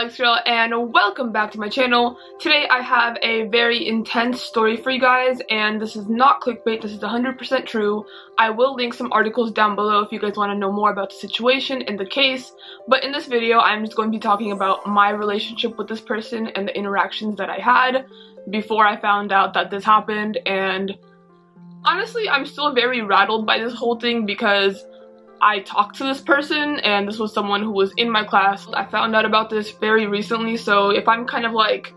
Alex girl, and welcome back to my channel. Today I have a very intense story for you guys, and this is not clickbait, this is 100% true. I will link some articles down below if you guys want to know more about the situation and the case, but in this video I'm just going to be talking about my relationship with this person and the interactions that I had before I found out that this happened. And honestly, I'm still very rattled by this whole thing because I talked to this person, and this was someone who was in my class. I found out about this very recently, so if I'm kind of like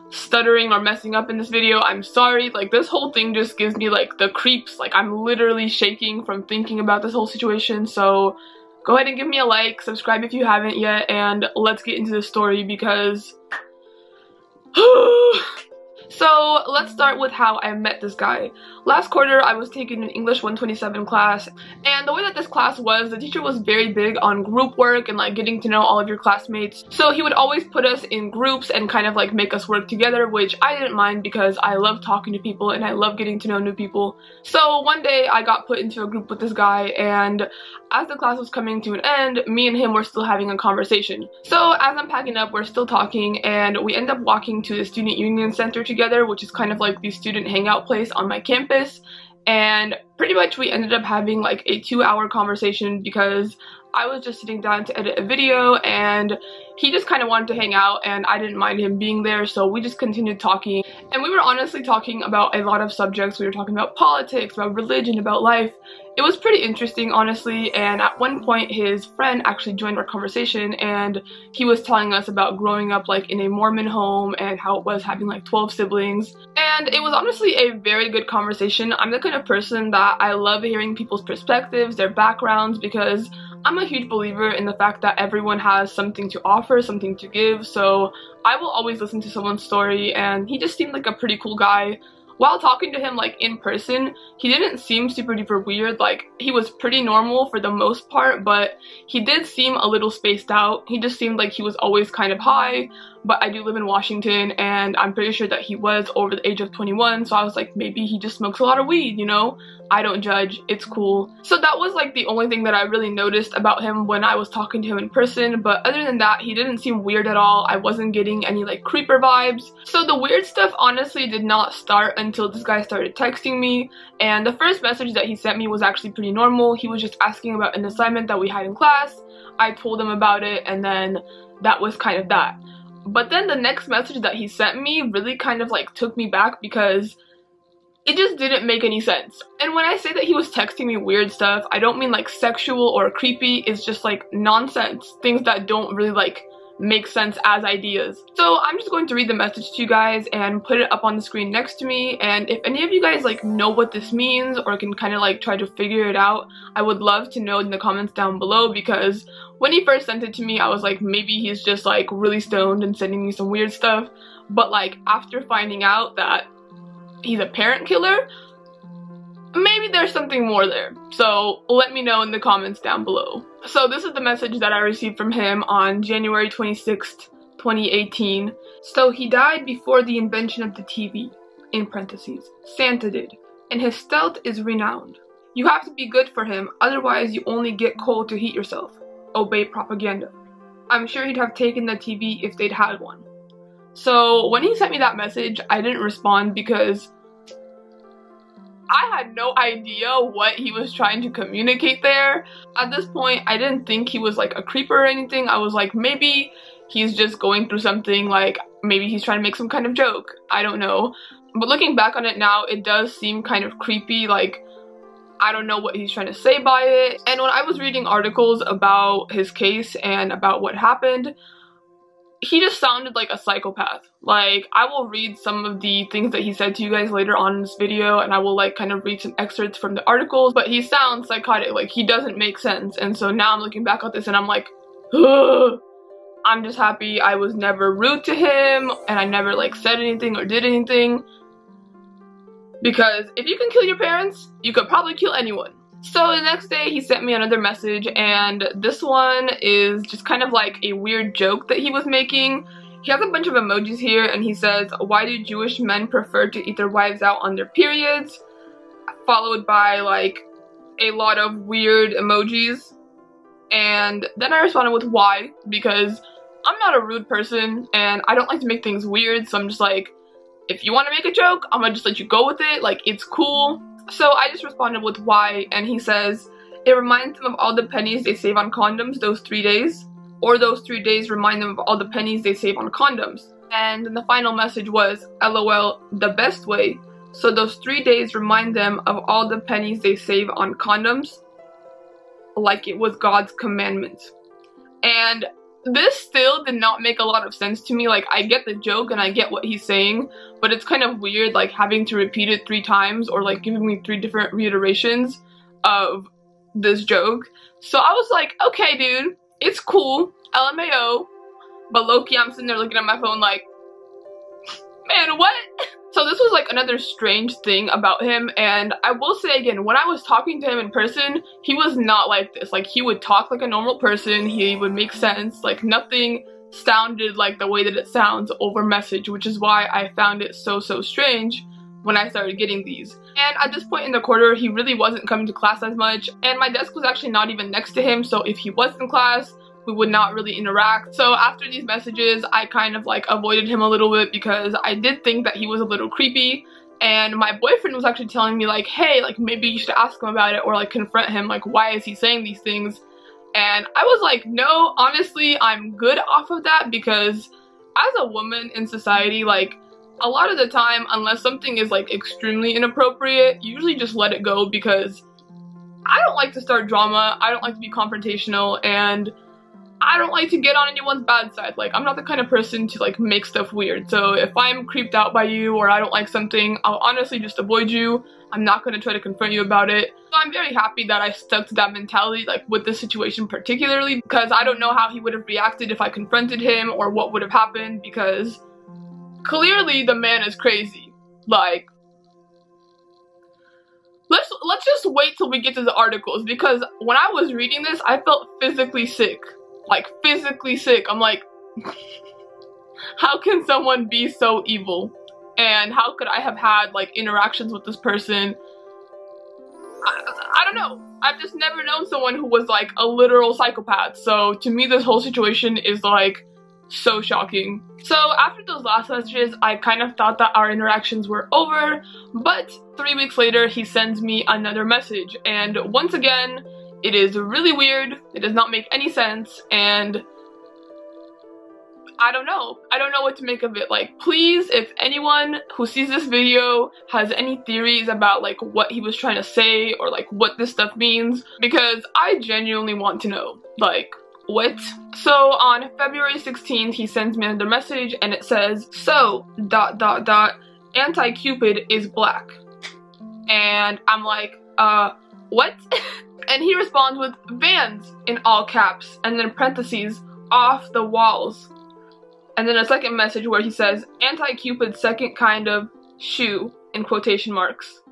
stuttering or messing up in this video, I'm sorry. Like, this whole thing just gives me like the creeps. Like, I'm literally shaking from thinking about this whole situation. So go ahead and give me a like, subscribe if you haven't yet, and let's get into the story because so let's start with how I met this guy. Last quarter I was taking an English 127 class, and the way that this class was, the teacher was very big on group work and like getting to know all of your classmates. So he would always put us in groups and kind of like make us work together, which I didn't mind because I love talking to people and I love getting to know new people. So one day I got put into a group with this guy, and as the class was coming to an end, me and him were still having a conversation. So as I'm packing up, we're still talking, and we end up walking to the Student Union Center together, which is kind of like the student hangout place on my campus. And pretty much we ended up having like a 2-hour conversation because I was just sitting down to edit a video and he just kind of wanted to hang out, and I didn't mind him being there, so we just continued talking. And we were honestly talking about a lot of subjects. We were talking about politics, about religion, about life. It was pretty interesting, honestly, and at one point his friend actually joined our conversation, and he was telling us about growing up like in a Mormon home and how it was having like 12 siblings. And it was honestly a very good conversation. I'm the kind of person that I love hearing people's perspectives, their backgrounds, because I'm a huge believer in the fact that everyone has something to offer, something to give, so I will always listen to someone's story, and he just seemed like a pretty cool guy. While talking to him like in person, he didn't seem super duper weird. Like, he was pretty normal for the most part, but he did seem a little spaced out. He just seemed like he was always kind of high, but I do live in Washington and I'm pretty sure that he was over the age of 21, so I was like, maybe he just smokes a lot of weed, you know? I don't judge, it's cool. So that was like the only thing that I really noticed about him when I was talking to him in person, but other than that, he didn't seem weird at all. I wasn't getting any like creeper vibes. So the weird stuff honestly did not start until this guy started texting me, and the first message that he sent me was actually pretty normal. He was just asking about an assignment that we had in class. I told him about it, and then that was kind of that. But then the next message that he sent me really kind of like took me back because it just didn't make any sense. And when I say that he was texting me weird stuff, I don't mean like sexual or creepy. It's just like nonsense, things that don't really like make sense as ideas. So I'm just going to read the message to you guys and put it up on the screen next to me, and if any of you guys like know what this means or can kind of like try to figure it out, I would love to know in the comments down below, because when he first sent it to me I was like, maybe he's just like really stoned and sending me some weird stuff, but like after finding out that he's a parent killer, maybe there's something more there. So let me know in the comments down below. So this is the message that I received from him on January 26th, 2018. So he died before the invention of the TV, in parentheses, Santa did, and his stealth is renowned. You have to be good for him, otherwise you only get coal to heat yourself. Obey propaganda. I'm sure he'd have taken the TV if they'd had one. So when he sent me that message, I didn't respond because I had no idea what he was trying to communicate there. At this point, I didn't think he was like a creeper or anything. I was like, maybe he's just going through something, like maybe he's trying to make some kind of joke. I don't know. But looking back on it now, it does seem kind of creepy. Like, I don't know what he's trying to say by it. And when I was reading articles about his case and about what happened, he just sounded like a psychopath. Like, I will read some of the things that he said to you guys later on in this video, and I will like kind of read some excerpts from the articles, but he sounds psychotic. Like, he doesn't make sense. And so now I'm looking back at this and I'm like, ugh. I'm just happy I was never rude to him and I never like said anything or did anything, because if you can kill your parents, you could probably kill anyone. So the next day he sent me another message, and this one is just kind of like a weird joke that he was making. He has a bunch of emojis here, and he says, "Why do Jewish men prefer to eat their wives out on their periods?" Followed by like a lot of weird emojis. And then I responded with why, because I'm not a rude person and I don't like to make things weird, so I'm just like, if you want to make a joke, I'm gonna just let you go with it, like, it's cool. So I just responded with why, and he says, it reminds them of all the pennies they save on condoms those 3 days, or those 3 days remind them of all the pennies they save on condoms. And then the final message was, LOL, the best way. So those 3 days remind them of all the pennies they save on condoms, like it was God's commandment. And this still did not make a lot of sense to me. Like, I get the joke and I get what he's saying, but it's kind of weird, like, having to repeat it 3 times or, like, giving me 3 different reiterations of this joke. So I was like, okay, dude, it's cool, LMAO, but low-key I'm sitting there looking at my phone like, man, what? So this was like another strange thing about him, and I will say again, when I was talking to him in person, he was not like this. Like, he would talk like a normal person, he would make sense, like nothing sounded like the way that it sounds over message, which is why I found it so strange when I started getting these. And at this point in the quarter, he really wasn't coming to class as much, and my desk was actually not even next to him, so if he was in class, we would not really interact. So after these messages, I kind of like avoided him a little bit because I did think that he was a little creepy, and my boyfriend was actually telling me like, hey, like maybe you should ask him about it or like confront him, like why is he saying these things? And I was like, no, honestly, I'm good off of that, because as a woman in society, like a lot of the time, unless something is like extremely inappropriate, you usually just let it go, because I don't like to start drama, I don't like to be confrontational, and I don't like to get on anyone's bad side. Like, I'm not the kind of person to like make stuff weird. So if I'm creeped out by you or I don't like something, I'll honestly just avoid you. I'm not going to try to confront you about it. So I'm very happy that I stuck to that mentality, like with this situation particularly, because I don't know how he would have reacted if I confronted him or what would have happened, because clearly the man is crazy. Like, let's just wait till we get to the articles, because when I was reading this, I felt physically sick. Like, physically sick. I'm like, how can someone be so evil? And how could I have had, like, interactions with this person? I don't know. I've just never known someone who was, like, a literal psychopath. So, to me, this whole situation is, like, so shocking. So, after those last messages, I kind of thought that our interactions were over. But 3 weeks later, he sends me another message. And once again, it is really weird, it does not make any sense, and I don't know. I don't know what to make of it. Like, please, if anyone who sees this video has any theories about like what he was trying to say or like what this stuff means, because I genuinely want to know. Like, what? So on February 16th, he sends me another message and it says, so, ... anti-Cupid is black. And I'm like, what? And he responds with Vans in all caps, and then parentheses, off the walls. And then a second message where he says, anti-Cupid second kind of shoe, in quotation marks.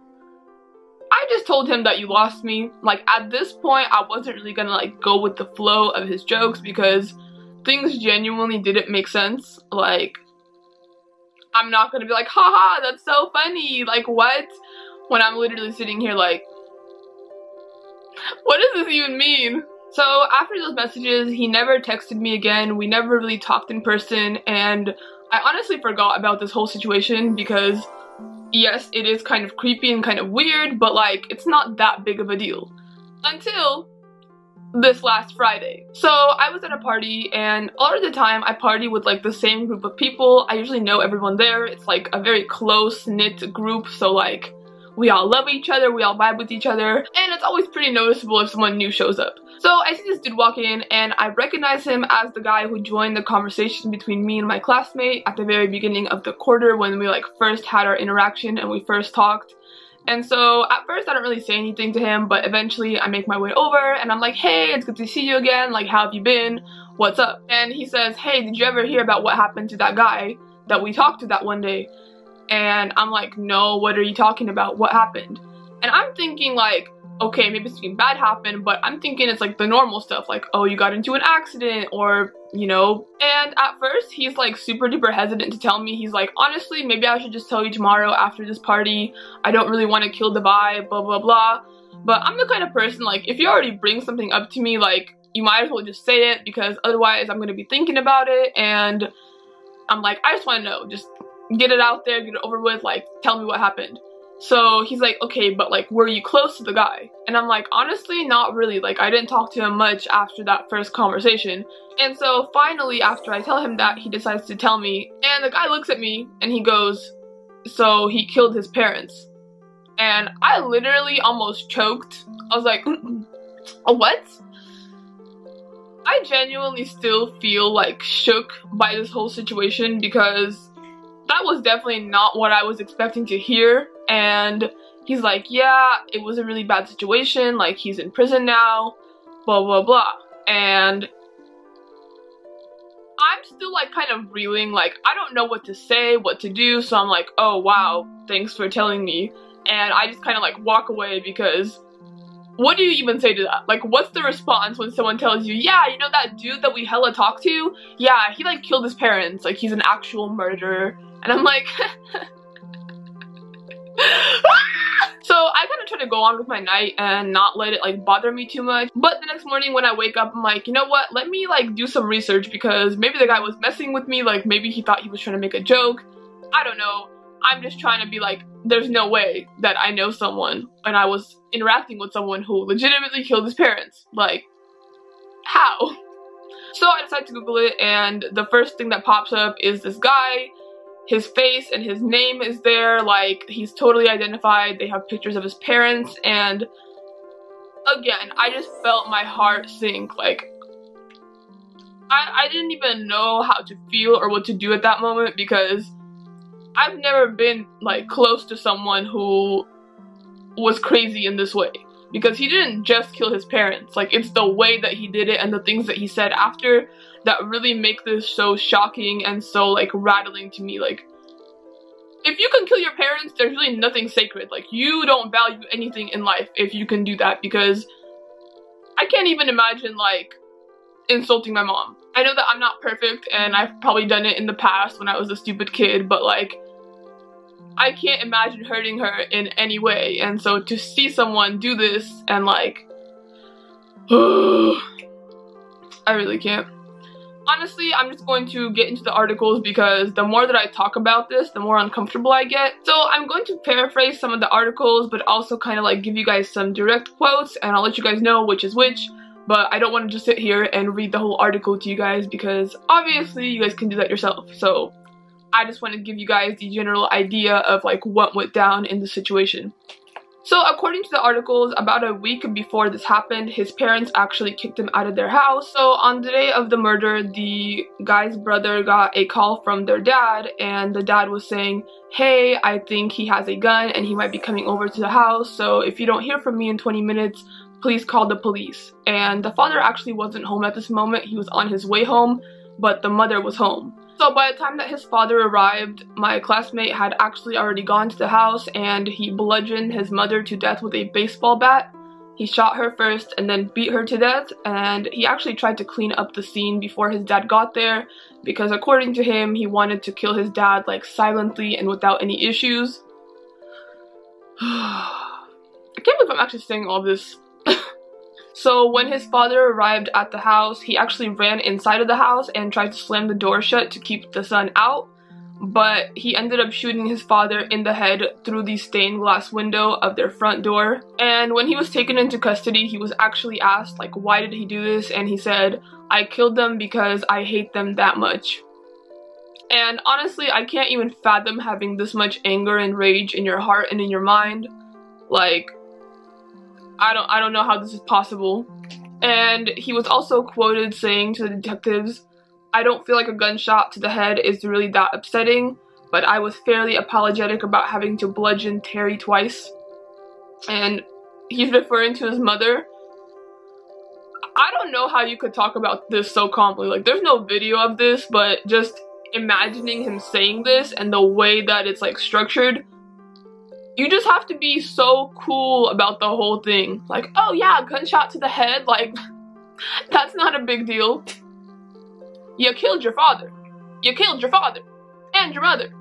I just told him that you lost me. Like, at this point, I wasn't really gonna like go with the flow of his jokes because things genuinely didn't make sense. Like, I'm not gonna be like, haha, that's so funny, like what? When I'm literally sitting here like, what does this even mean? So after those messages, he never texted me again, we never really talked in person, and I honestly forgot about this whole situation because yes, it is kind of creepy and kind of weird, but like, it's not that big of a deal. Until this last Friday. So I was at a party, and a lot of the time I party with like the same group of people. I usually know everyone there. It's like a very close-knit group, so like we all love each other, we all vibe with each other, and it's always pretty noticeable if someone new shows up. So I see this dude walk in, and I recognize him as the guy who joined the conversation between me and my classmate at the very beginning of the quarter when we like first had our interaction and we first talked. And so at first I don't really say anything to him, but eventually I make my way over and I'm like, hey, it's good to see you again, like how have you been, what's up? And he says, hey, did you ever hear about what happened to that guy that we talked to that one day? And I'm like, no, what are you talking about, what happened? And I'm thinking like, okay, maybe something bad happened, but I'm thinking it's like the normal stuff, like, oh, you got into an accident, or, you know. And at first, he's like super duper hesitant to tell me. He's like, honestly, maybe I should just tell you tomorrow after this party. I don't really want to kill the vibe, blah, blah, blah. But I'm the kind of person, like, if you already bring something up to me, like, you might as well just say it, because otherwise I'm gonna be thinking about it, and I'm like, I just want to know, just get it out there, get it over with, like, tell me what happened. So he's like, okay, but like, were you close to the guy? And I'm like, honestly, not really. Like, I didn't talk to him much after that first conversation. And so finally, after I tell him that, he decides to tell me, and the guy looks at me and he goes, so he killed his parents. And I literally almost choked. I was like, what? I genuinely still feel like shook by this whole situation, because that was definitely not what I was expecting to hear. And he's like, yeah, it was a really bad situation, like, he's in prison now, blah blah blah. And I'm still like kind of reeling, like, I don't know what to say, what to do. So I'm like, oh wow, thanks for telling me. And I just kind of like walk away, because what do you even say to that? Like, what's the response when someone tells you, yeah, you know that dude that we hella talked to? Yeah, he like killed his parents, like, he's an actual murderer. And I'm like, so I kind of try to go on with my night and not let it like bother me too much. But the next morning when I wake up, I'm like, you know what, let me like do some research, because maybe the guy was messing with me, like maybe he thought he was trying to make a joke. I don't know. I'm just trying to be like, there's no way that I know someone and I was interacting with someone who legitimately killed his parents. Like, how? So I decided to Google it, and the first thing that pops up is this guy. His face and his name is there, like, he's totally identified. They have pictures of his parents, and again, I just felt my heart sink. Like, I didn't even know how to feel or what to do at that moment, because I've never been like close to someone who was crazy in this way. Because he didn't just kill his parents, like, it's the way that he did it and the things that he said after that really make this so shocking and so like rattling to me. Like, if you can kill your parents, there's really nothing sacred. Like, you don't value anything in life if you can do that, because I can't even imagine like insulting my mom. I know that I'm not perfect and I've probably done it in the past when I was a stupid kid, but like, I can't imagine hurting her in any way. And so to see someone do this and like, I really can't. Honestly, I'm just going to get into the articles, because the more that I talk about this, the more uncomfortable I get. So I'm going to paraphrase some of the articles, but also kind of like give you guys some direct quotes, and I'll let you guys know which is which. But I don't want to just sit here and read the whole article to you guys, because obviously you guys can do that yourself. So I just want to give you guys the general idea of like what went down in the situation. So according to the articles, about a week before this happened, his parents actually kicked him out of their house. So on the day of the murder, the guy's brother got a call from their dad, and the dad was saying, hey, I think he has a gun and he might be coming over to the house. So if you don't hear from me in 20 minutes, please call the police. And the father actually wasn't home at this moment. He was on his way home, but the mother was home. So by the time that his father arrived, my classmate had actually already gone to the house, and he bludgeoned his mother to death with a baseball bat. He shot her first and then beat her to death, and he actually tried to clean up the scene before his dad got there, because according to him, he wanted to kill his dad like silently and without any issues. I can't believe I'm actually saying all this. So when his father arrived at the house, he actually ran inside of the house and tried to slam the door shut to keep the son out, but he ended up shooting his father in the head through the stained glass window of their front door. And when he was taken into custody, he was actually asked, like, why did he do this? And he said, I killed them because I hate them that much. And honestly, I can't even fathom having this much anger and rage in your heart and in your mind. Like, I don't know how this is possible. And he was also quoted saying to the detectives, I don't feel like a gunshot to the head is really that upsetting, but I was fairly apologetic about having to bludgeon Terry twice. And he's referring to his mother. I don't know how you could talk about this so calmly. Like, there's no video of this, but just imagining him saying this and the way that it's like structured, you just have to be so cool about the whole thing. Like, oh yeah, gunshot to the head, like, that's not a big deal. You killed your father. You killed your father. And your mother.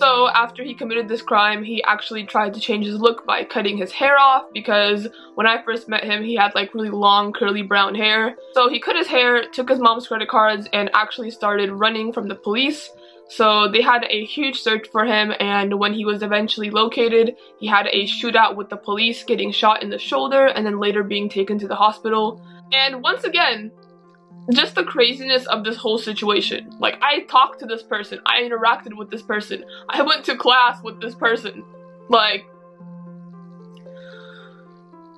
So after he committed this crime, he actually tried to change his look by cutting his hair off, because when I first met him, he had like really long curly brown hair. So he cut his hair, took his mom's credit cards, and actually started running from the police. So they had a huge search for him, and when he was eventually located, he had a shootout with the police, getting shot in the shoulder and then later being taken to the hospital. And once again, just the craziness of this whole situation. Like, I talked to this person, I interacted with this person, I went to class with this person. Like,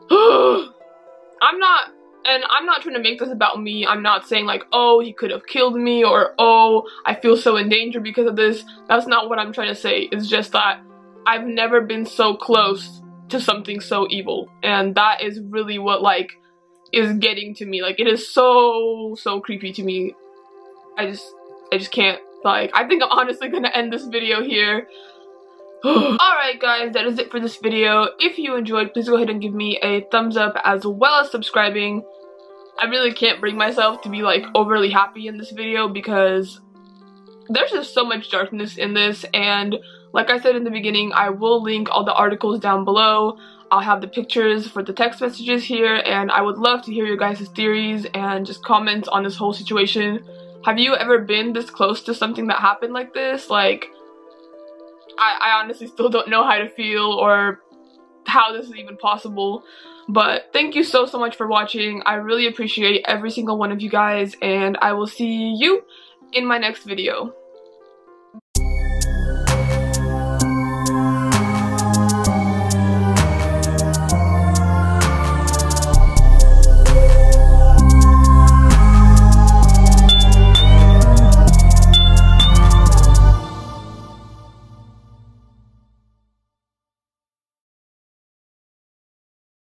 I'm not trying to make this about me. I'm not saying like, oh, he could have killed me, or oh, I feel so in danger because of this. That's not what I'm trying to say. It's just that I've never been so close to something so evil, and that is really what like is getting to me. Like, it is so creepy to me. I just can't. Like, I think I'm honestly gonna end this video here. Alright guys, that is it for this video. If you enjoyed, please go ahead and give me a thumbs up as well as subscribing. I really can't bring myself to be like overly happy in this video because there's just so much darkness in this, and like I said in the beginning, I will link all the articles down below. I'll have the pictures for the text messages here, and I would love to hear your guys' theories and just comments on this whole situation. Have you ever been this close to something that happened like this? Like, I honestly still don't know how to feel or how this is even possible. But thank you so much for watching. I really appreciate every single one of you guys, and I will see you in my next video.